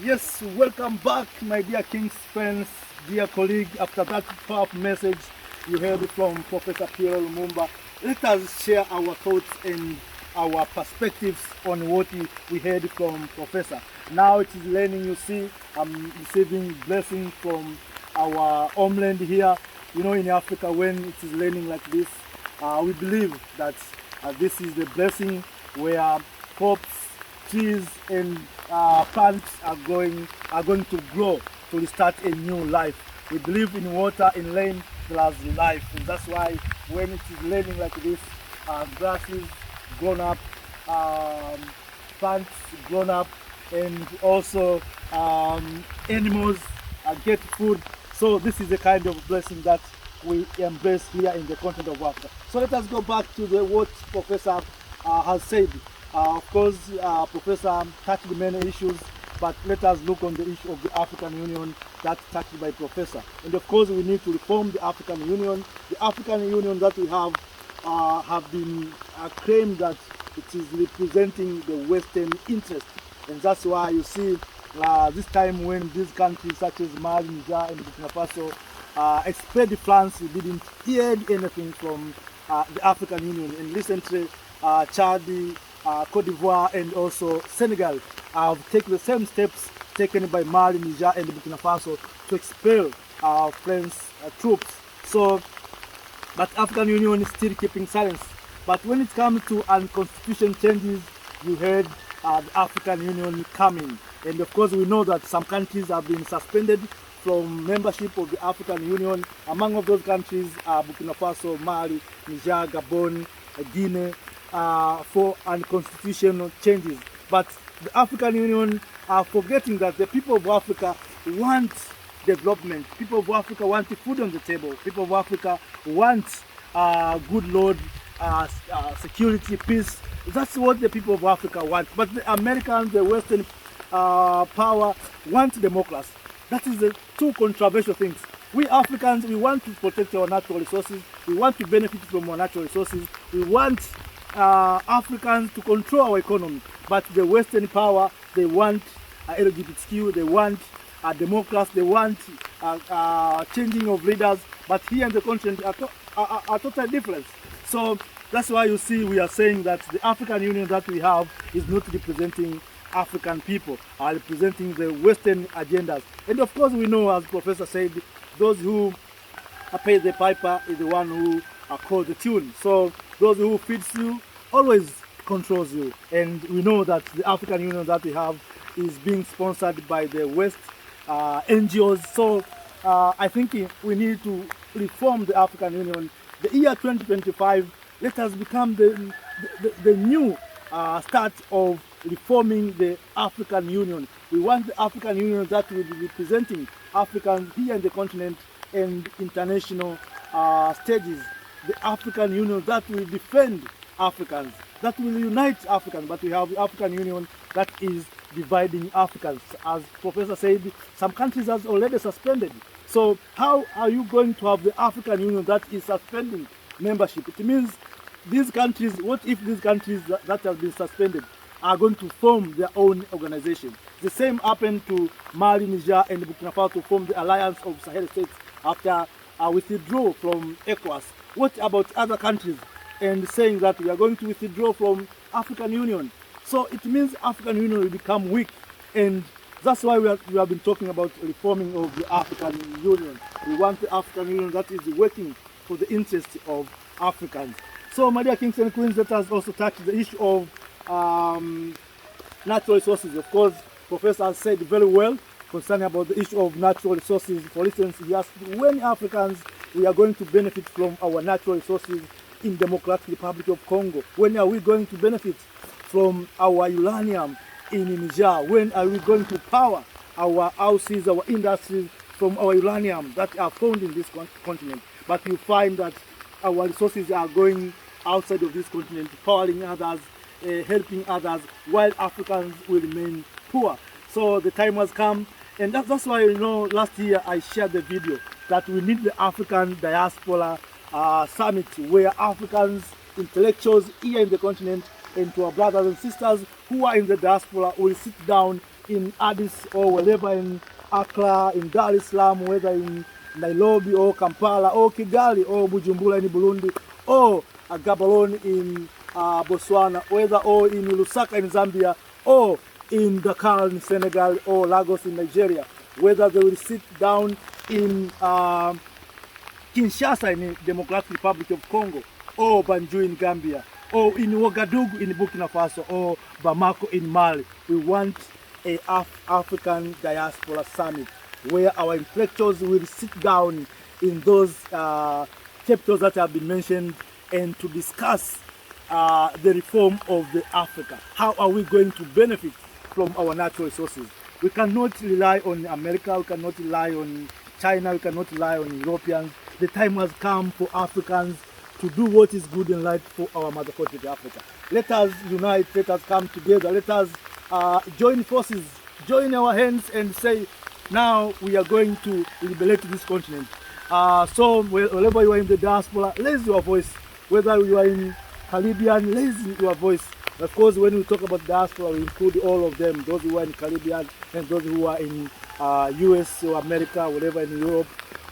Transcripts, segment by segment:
Yes, welcome back, my dear King's friends, dear colleague. After that powerful message you heard from Professor PLO Lumumba, let us share our thoughts and our perspectives on what we heard from Professor. Now it is learning, you see, I'm receiving blessings from our homeland here. You know, in Africa, when it is learning like this, we believe that this is the blessing where crops, trees, and plants are going to grow to start a new life. We believe in water, in rain, plus life, and that's why when it is raining like this, grasses grown up, plants grown up, and also animals get food. So this is the kind of blessing that we embrace here in the continent of Africa. So let us go back to what Professor has said. Of course, Professor touched many issues, but let us look on the issue of the African Union that's touched by Professor. And of course, we need to reform the African Union. The African Union that we have been claimed that it is representing the Western interest. And that's why you see this time when these countries such as Mali, Niger, and Burkina Faso expressed France didn't hear anything from the African Union. And recently, Chad, Cote d'Ivoire, and also Senegal have taken the same steps taken by Mali, Niger, and Burkina Faso to expel French troops. So, but African Union is still keeping silence. But when it comes to constitution changes, you heard the African Union coming. And of course, we know that some countries have been suspended from membership of the African Union. Among of those countries are Burkina Faso, Mali, Niger, Gabon, Guinea, for unconstitutional changes. But the African Union are forgetting that the people of Africa want development. People of Africa want food on the table. People of Africa want good Lord, security, peace. That's what the people of Africa want. But the Americans, the Western power, want democracy. That is the two controversial things. We Africans, we want to protect our natural resources. We want to benefit from our natural resources. We want Africans to control our economy. But the Western power, they want LGBTQ, they want democracy, they want changing of leaders. But here in the continent are totally different. So that's why you see we are saying that the African Union that we have is not representing African people, are representing the Western agendas. And of course we know, as Professor said, those who pay the piper is the one who calls the tune. So those who feeds you always controls you. And we know that the African Union that we have is being sponsored by the West NGOs. So I think we need to reform the African Union. The year 2025, let us become the new start of reforming the African Union. We want the African Union that will be representing Africans here in the continent and international stages. The African Union that will defend Africans, that will unite Africans, but we have the African Union that is dividing Africans. As Professor said, some countries have already suspended. So how are you going to have the African Union that is suspending membership? It means these countries, what if these countries that have been suspended are going to form their own organization? The same happened to Mali, Niger, and Burkina Faso to form the Alliance of Sahel States after withdrew from ECOWAS. What about other countries and saying that we are going to withdraw from African Union? So it means African Union will become weak, and that's why we have been talking about reforming of the African Union. We want the African Union that is working for the interests of Africans. So, my dear kings and queens, let us also touch the issue of natural resources. Of course, Professor has said very well concerning about the issue of natural resources. For instance, he asked when Africans we are going to benefit from our natural resources in Democratic Republic of Congo. When are we going to benefit from our uranium in Niger? When are we going to power our houses, our industries from our uranium that are found in this continent? But you find that our resources are going outside of this continent, powering others, helping others, while Africans will remain poor. So the time has come, and that's why, you know, last year I shared the video that we need the African Diaspora Summit, where Africans, intellectuals here in the continent, and to our brothers and sisters who are in the diaspora will sit down in Addis or wherever in Accra, in Dar es Salaam, whether in Nairobi or Kampala or Kigali or Bujumbura in Burundi or Gaborone in Botswana, whether or in Lusaka in Zambia or in Dakar in Senegal or Lagos in Nigeria, whether they will sit down in Kinshasa in the Democratic Republic of Congo or Banjul in Gambia or in Ouagadougou in Burkina Faso or Bamako in Mali. We want a African Diaspora Summit where our intellectuals will sit down in those chapters that have been mentioned and to discuss the reform of the Africa. How are we going to benefit from our natural resources? We cannot rely on America, we cannot rely on China, we cannot rely on Europeans. The time has come for Africans to do what is good and right for our mother country, Africa. Let us unite, let us come together, let us join forces, join our hands and say, now we are going to liberate this continent. So wherever you are in the diaspora, raise your voice. Whether you are in Caribbean, raise your voice. Of course, when we talk about diaspora, we include all of them, those who are in Caribbean and those who are in US or America, whatever in Europe,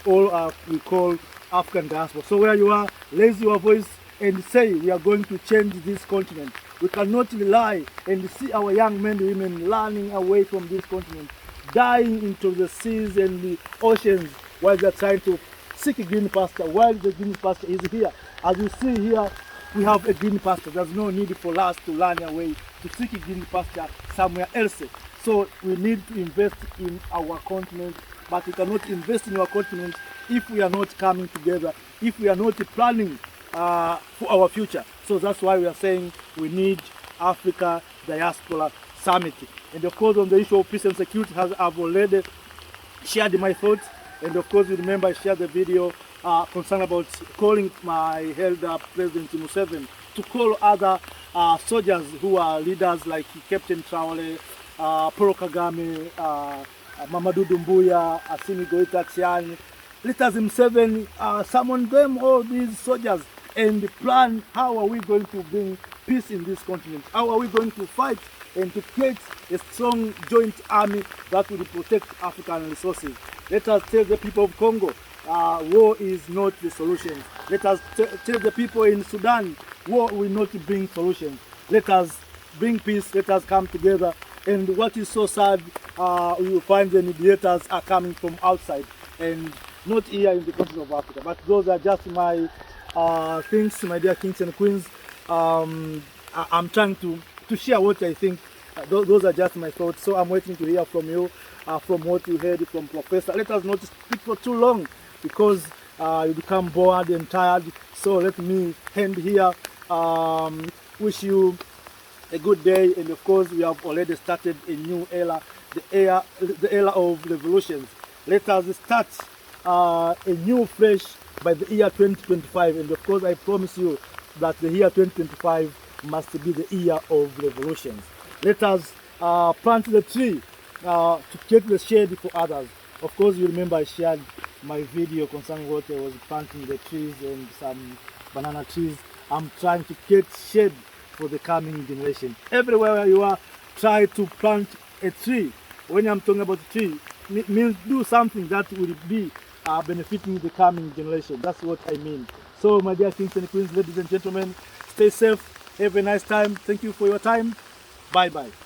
all we call African diaspora. So where you are, raise your voice and say we are going to change this continent. We cannot rely and see our young men and women running away from this continent, dying into the seas and the oceans while they are trying to seek a green pasture, while the green pasture is here. As you see here, we have a green pasture. There's no need for us to run away to seek a green pasture somewhere else. So we need to invest in our continent, but we cannot invest in our continent if we are not coming together, if we are not planning for our future. So that's why we are saying we need Africa Diaspora Summit. And of course, on the issue of peace and security, I've already shared my thoughts. And of course, you remember I shared the video concerned about calling my held President Museveni to call other soldiers who are leaders like Captain Traore, Paul Kagame, Mamadou Doumbouya, Assimi Goïta Tiani. Let us Museveni summon them, all these soldiers, and plan how are we going to bring peace in this continent. How are we going to fight and to create a strong joint army that will protect African resources. Let us tell the people of Congo, war is not the solution. Let us tell the people in Sudan, war will not bring solutions. Let us bring peace, let us come together. And what is so sad, we will find the mediators are coming from outside and not here in the continent of Africa. But those are just my things, my dear kings and queens. I'm trying to share what I think. Those are just my thoughts. So I'm waiting to hear from you, from what you heard from Professor. Let us not speak for too long because you become bored and tired. So let me end here. Wish you a good day. And of course, we have already started a new era, the era of revolutions. Let us start a new fresh by the year 2025. And of course, I promise you that the year 2025 must be the year of revolutions. Let us plant the tree to create the shade for others. Of course, you remember I shared my video concerning what I was planting the trees and some banana trees. I'm trying to create shade for the coming generation. Everywhere you are, try to plant a tree. When I'm talking about a tree, it means do something that will be benefiting the coming generation. That's what I mean. So, my dear kings and queens, ladies and gentlemen, stay safe. Have a nice time. Thank you for your time. Bye-bye.